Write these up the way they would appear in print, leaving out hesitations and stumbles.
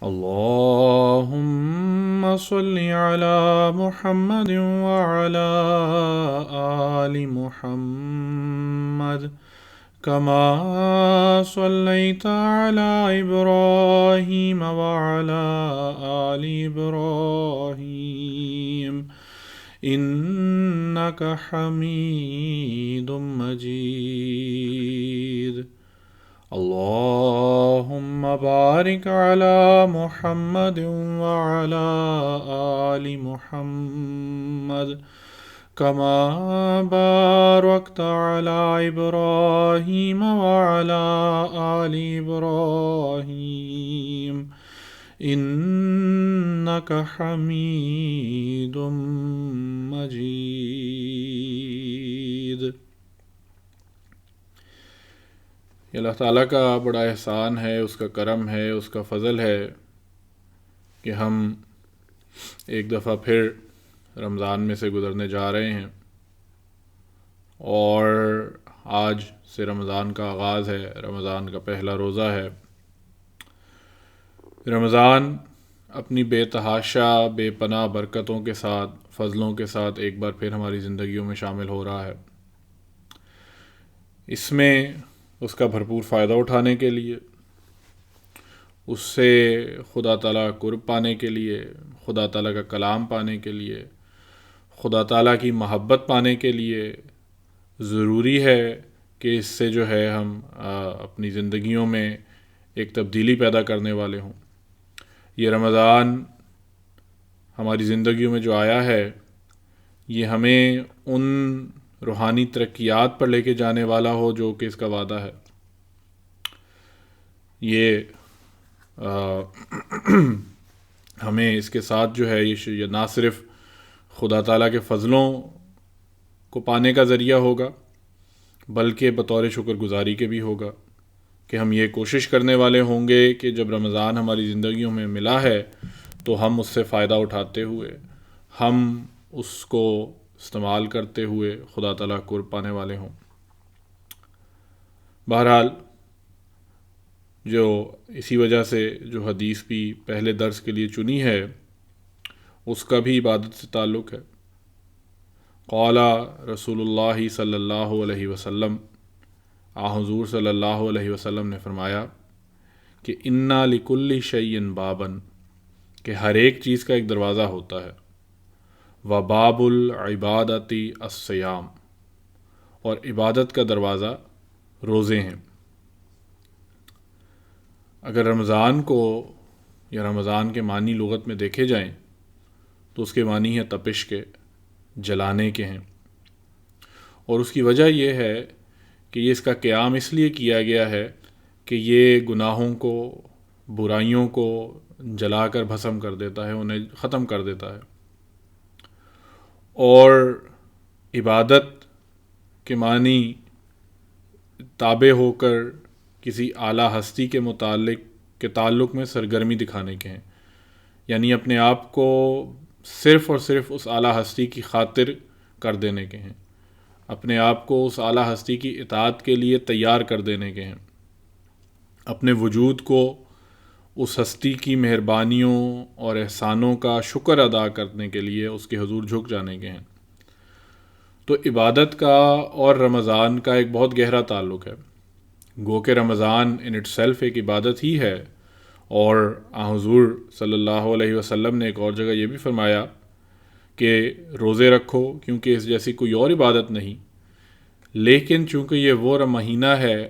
اللهم صل على محمد وعلى آل محمد كما صليت على إبراهيم وعلى آل إبراهيم إنك حميد مجيد. اللهم بارك على محمد وعلى آل محمد كما باركت على إبراهيم وعلى آل إبراهيم إنك حميد مجيد. یہ اللہ تعالیٰ کا بڑا احسان ہے، اس کا کرم ہے، اس کا فضل ہے کہ ہم ایک دفعہ پھر رمضان میں سے گزرنے جا رہے ہیں، اور آج سے رمضان کا آغاز ہے، رمضان کا پہلا روزہ ہے. رمضان اپنی بے تحاشا بے پناہ برکتوں کے ساتھ، فضلوں کے ساتھ ایک بار پھر ہماری زندگیوں میں شامل ہو رہا ہے. اس میں اس کا بھرپور فائدہ اٹھانے کے لیے، اس سے خدا تعالیٰ قرب پانے کے لیے، خدا تعالیٰ کا کلام پانے کے لیے، خدا تعالیٰ کی محبت پانے کے لیے ضروری ہے کہ اس سے جو ہے ہم اپنی زندگیوں میں ایک تبدیلی پیدا کرنے والے ہوں. یہ رمضان ہماری زندگیوں میں جو آیا ہے، یہ ہمیں ان روحانی ترقیات پر لے کے جانے والا ہو جو کہ اس کا وعدہ ہے. یہ ہمیں اس کے ساتھ جو ہے یہ نہ صرف خدا تعالیٰ کے فضلوں کو پانے کا ذریعہ ہوگا، بلکہ بطور شکر گزاری کے بھی ہوگا کہ ہم یہ کوشش کرنے والے ہوں گے کہ جب رمضان ہماری زندگیوں میں ملا ہے تو ہم اس سے فائدہ اٹھاتے ہوئے، ہم اس کو استعمال کرتے ہوئے خدا تعالیٰ کو قرب پانے والے ہوں. بہرحال جو اسی وجہ سے جو حدیث بھی پہلے درس کے لیے چنی ہے، اس کا بھی عبادت سے تعلق ہے. قال رسول اللہ صلی اللہ علیہ وسلم، حضور صلی اللہ علیہ وسلم نے فرمایا کہ انا لکل شیء بابا، کہ ہر ایک چیز کا ایک دروازہ ہوتا ہے. وباب العبادت الصیام، اور عبادت کا دروازہ روزے ہیں. اگر رمضان کو یا رمضان کے معنی لغت میں دیکھے جائیں تو اس کے معنی ہے تپش کے، جلانے کے ہیں. اور اس کی وجہ یہ ہے کہ یہ اس کا قیام اس لیے کیا گیا ہے کہ یہ گناہوں کو، برائیوں کو جلا کر بھسم کر دیتا ہے، انہیں ختم کر دیتا ہے. اور عبادت کے معنی تابع ہو کر کسی اعلیٰ ہستی کے تعلق میں سرگرمی دکھانے کے ہیں، یعنی اپنے آپ کو صرف اور صرف اس اعلیٰ ہستی کی خاطر کر دینے کے ہیں، اپنے آپ کو اس اعلیٰ ہستی کی اطاعت کے لیے تیار کر دینے کے ہیں، اپنے وجود کو اس ہستی کی مہربانیوں اور احسانوں کا شکر ادا کرنے کے لیے اس کے حضور جھک جانے کے ہیں. تو عبادت کا اور رمضان کا ایک بہت گہرا تعلق ہے. گو کہ رمضان ان اٹ سیلف ایک عبادت ہی ہے، اور حضور صلی اللہ علیہ وسلم نے ایک اور جگہ یہ بھی فرمایا کہ روزے رکھو کیونکہ اس جیسی کوئی اور عبادت نہیں. لیکن چونکہ یہ وہ مہینہ ہے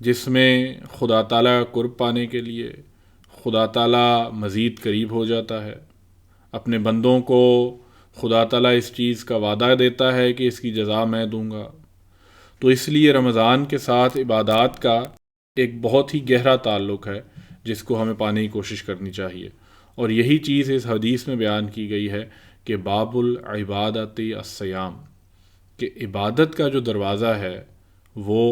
جس میں خدا تعالیٰ قرب پانے کے لیے خدا تعالیٰ مزید قریب ہو جاتا ہے، اپنے بندوں کو خدا تعالیٰ اس چیز کا وعدہ دیتا ہے کہ اس کی جزا میں دوں گا، تو اس لیے رمضان کے ساتھ عبادات کا ایک بہت ہی گہرا تعلق ہے جس کو ہمیں پانے کی کوشش کرنی چاہیے. اور یہی چیز اس حدیث میں بیان کی گئی ہے کہ باب العبادت الصیام، کہ عبادت کا جو دروازہ ہے وہ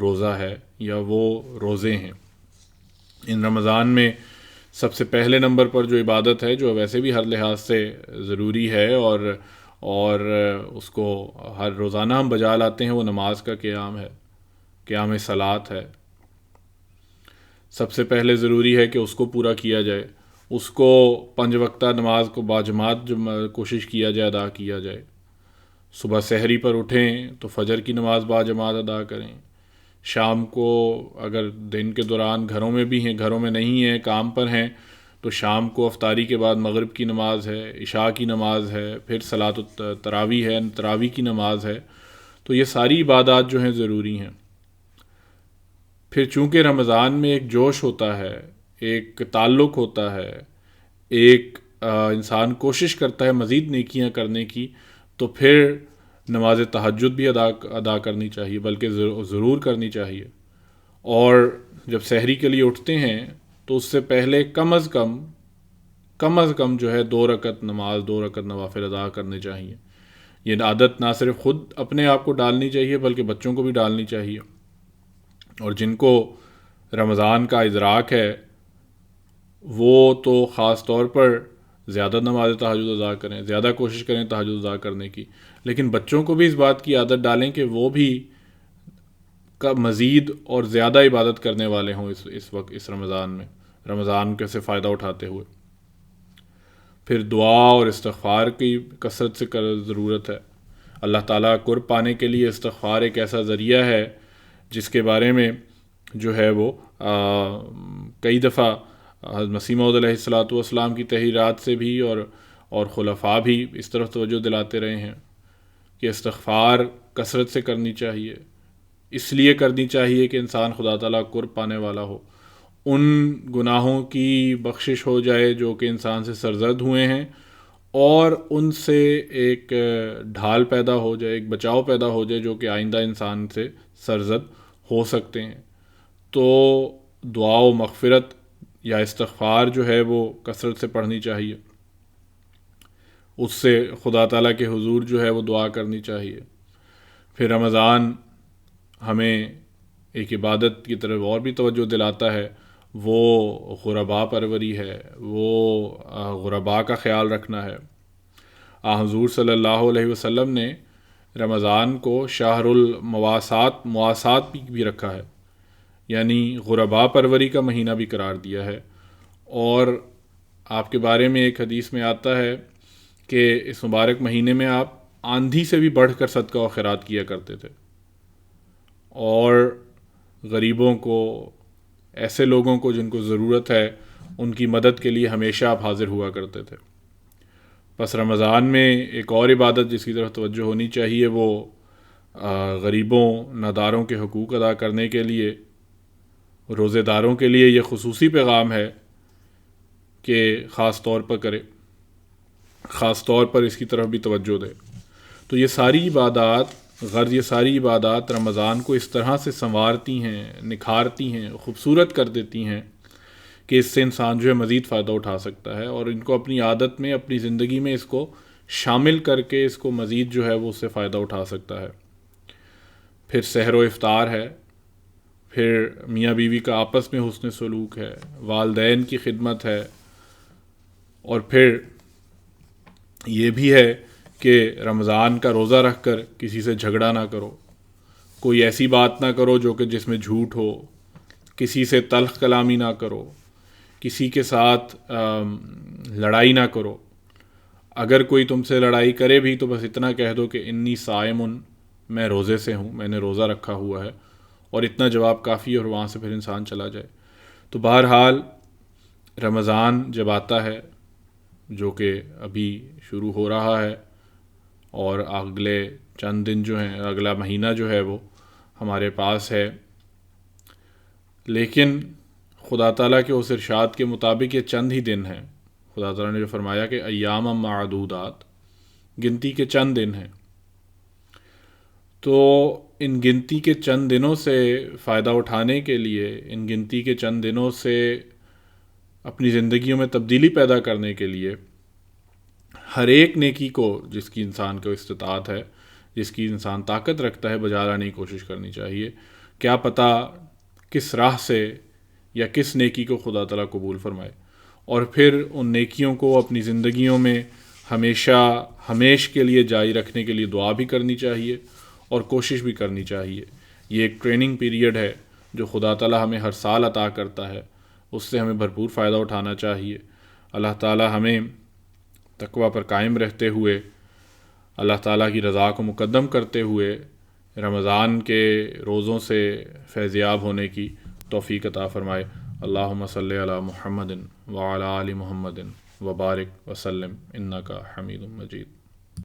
روزہ ہے یا وہ روزے ہیں. ان رمضان میں سب سے پہلے نمبر پر جو عبادت ہے، جو ویسے بھی ہر لحاظ سے ضروری ہے اور اس کو ہر روزانہ ہم بجا لاتے ہیں، وہ نماز کا قیام ہے، قیام صلاۃ ہے. سب سے پہلے ضروری ہے کہ اس کو پورا کیا جائے، اس کو 5 وقتہ نماز کو باجماعت کوشش کیا جائے، ادا کیا جائے۔ صبح سحری پر اٹھیں تو فجر کی نماز باجماعت ادا کریں۔ شام کو اگر دن کے دوران گھروں میں بھی ہیں، گھروں میں نہیں ہیں، کام پر ہیں، تو شام کو افطاری کے بعد مغرب کی نماز ہے، عشاء کی نماز ہے، پھر صلاۃ التراویح ہے، تراویح کی نماز ہے۔ تو یہ ساری عبادات جو ہیں ضروری ہیں۔ پھر چونکہ رمضان میں ایک جوش ہوتا ہے، ایک تعلق ہوتا ہے، ایک انسان کوشش کرتا ہے مزید نیکیاں کرنے کی، تو پھر نماز تہجد بھی ادا کرنی چاہیے، بلکہ ضرور کرنی چاہیے۔ اور جب سحری کے لیے اٹھتے ہیں تو اس سے پہلے کم از کم جو ہے 2 رکعت نماز، 2 رکعت نوافل ادا کرنے چاہیے۔ یہ عادت نہ صرف خود اپنے آپ کو ڈالنی چاہیے بلکہ بچوں کو بھی ڈالنی چاہیے، اور جن کو رمضان کا ادراک ہے وہ تو خاص طور پر زیادہ نماز تہجد ادا کریں، زیادہ کوشش کریں تہجد ادا کرنے کی، لیکن بچوں کو بھی اس بات کی عادت ڈالیں کہ وہ بھی مزید اور زیادہ عبادت کرنے والے ہوں اس رمضان میں، رمضان کے سے فائدہ اٹھاتے ہوئے۔ پھر دعا اور استغفار کی کثرت سے ضرورت ہے۔ اللہ تعالیٰ قرب پانے کے لیے استغفار ایک ایسا ذریعہ ہے جس کے بارے میں جو ہے وہ کئی دفعہ مسیح موعود علیہ الصلاۃ والسلام کی تحریرات سے بھی اور خلفاء بھی اس طرف توجہ دلاتے رہے ہیں کہ استغفار کثرت سے کرنی چاہیے، اس لیے کرنی چاہیے کہ انسان خدا تعالیٰ قرب پانے والا ہو، ان گناہوں کی بخشش ہو جائے جو کہ انسان سے سرزد ہوئے ہیں، اور ان سے ایک ڈھال پیدا ہو جائے، ایک بچاؤ پیدا ہو جائے جو کہ آئندہ انسان سے سرزد ہو سکتے ہیں۔ تو دعا و مغفرت یا استغفار جو ہے وہ کثرت سے پڑھنی چاہیے، اس سے خدا تعالیٰ کے حضور جو ہے وہ دعا کرنی چاہیے۔ پھر رمضان ہمیں ایک عبادت کی طرف اور بھی توجہ دلاتا ہے، وہ غرباء پروری ہے، وہ غرباء کا خیال رکھنا ہے۔ حضور صلی اللہ علیہ وسلم نے رمضان کو شہر مواسات بھی رکھا ہے، یعنی غرباء پروری کا مہینہ بھی قرار دیا ہے۔ اور آپ کے بارے میں ایک حدیث میں آتا ہے کہ اس مبارک مہینے میں آپ آندھی سے بھی بڑھ کر صدقہ و خیرات کیا کرتے تھے، اور غریبوں کو، ایسے لوگوں کو جن کو ضرورت ہے، ان کی مدد کے لیے ہمیشہ آپ حاضر ہوا کرتے تھے۔ بس رمضان میں ایک اور عبادت جس کی طرف توجہ ہونی چاہیے، وہ غریبوں، ناداروں کے حقوق ادا کرنے کے لیے، روزے داروں کے لیے یہ خصوصی پیغام ہے کہ خاص طور پر کرے، خاص طور پر اس کی طرف بھی توجہ دے۔ تو یہ ساری عبادات رمضان کو اس طرح سے سنوارتی ہیں، نکھارتی ہیں، خوبصورت کر دیتی ہیں کہ اس سے انسان جو ہے مزید فائدہ اٹھا سکتا ہے، اور ان کو اپنی عادت میں، اپنی زندگی میں اس کو شامل کر کے اس کو مزید جو ہے وہ اس سے فائدہ اٹھا سکتا ہے۔ پھر سحر و افطار ہے، پھر میاں بیوی کا آپس میں حسن سلوک ہے، والدین کی خدمت ہے، اور پھر یہ بھی ہے کہ رمضان کا روزہ رکھ کر کسی سے جھگڑا نہ کرو، کوئی ایسی بات نہ کرو جو کہ جس میں جھوٹ ہو، کسی سے تلخ کلامی نہ کرو، کسی کے ساتھ لڑائی نہ کرو۔ اگر کوئی تم سے لڑائی کرے بھی تو بس اتنا کہہ دو کہ انی صائم، میں روزے سے ہوں، میں نے روزہ رکھا ہوا ہے، اور اتنا جواب کافی ہے، اور وہاں سے پھر انسان چلا جائے۔ تو بہرحال رمضان جب آتا ہے، جو کہ ابھی شروع ہو رہا ہے، اور اگلے چند دن جو ہیں، اگلا مہینہ جو ہے وہ ہمارے پاس ہے، لیکن خدا تعالیٰ کے اس ارشاد کے مطابق یہ چند ہی دن ہیں۔ خدا تعالیٰ نے جو فرمایا کہ ایام معدودات، گنتی کے چند دن ہیں، تو ان گنتی کے چند دنوں سے فائدہ اٹھانے کے لیے، ان گنتی کے چند دنوں سے اپنی زندگیوں میں تبدیلی پیدا کرنے کے لیے، ہر ایک نیکی کو، جس کی انسان کو استطاعت ہے، جس کی انسان طاقت رکھتا ہے، بجا لانے کی کوشش کرنی چاہیے۔ کیا پتہ کس راہ سے یا کس نیکی کو خدا تعالیٰ قبول فرمائے، اور پھر ان نیکیوں کو اپنی زندگیوں میں ہمیشہ کے لیے جاری رکھنے کے لیے دعا بھی کرنی چاہیے اور کوشش بھی کرنی چاہیے۔ یہ ایک ٹریننگ پیریڈ ہے جو خدا تعالیٰ ہمیں ہر سال عطا کرتا ہے، اس سے ہمیں بھرپور فائدہ اٹھانا چاہیے۔ اللہ تعالی ہمیں تقوی پر قائم رہتے ہوئے، اللہ تعالیٰ کی رضا کو مقدم کرتے ہوئے رمضان کے روزوں سے فیضیاب ہونے کی توفیق عطا فرمائے۔ اللہم صلی علی محمد وعلی آل محمد وبارک وسلم انک حمید مجید۔